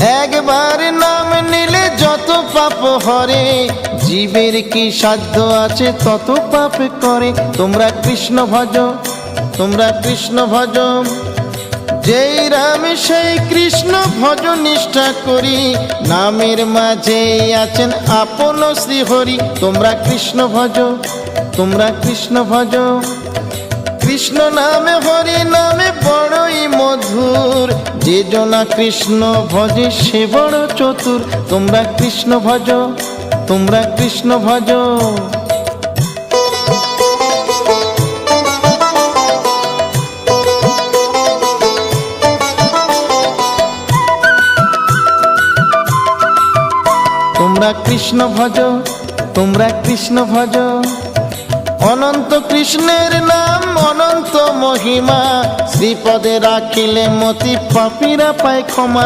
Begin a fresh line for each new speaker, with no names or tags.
একবার নাম নিলে যত পাপ হরে, জীবের কি সাধ্য আছে তত পাপ করে। তোমরা কৃষ্ণ ভজ, তোমরা কৃষ্ণ ভজ, যেই রাম সেই কৃষ্ণ ভজ নিষ্ঠা করি, নামের মাঝে আছেন আপন শ্রীহরি। তোমরা কৃষ্ণ ভজ, তোমরা কৃষ্ণ ভজ, কৃষ্ণ নামে হরি নামে বড়ই মধুর, যে জনা কৃষ্ণ ভজে সে বড় চতুর। তোমরা কৃষ্ণ ভজ, তোমরা কৃষ্ণ ভজ। তোমরা কৃষ্ণ ভজ, তোমরা কৃষ্ণ ভজ। অনন্ত কৃষ্ণের নাম অনন্ত মহিমা, শ্রীপদে রাখিলে মতি পাপীরা পায় ক্ষমা।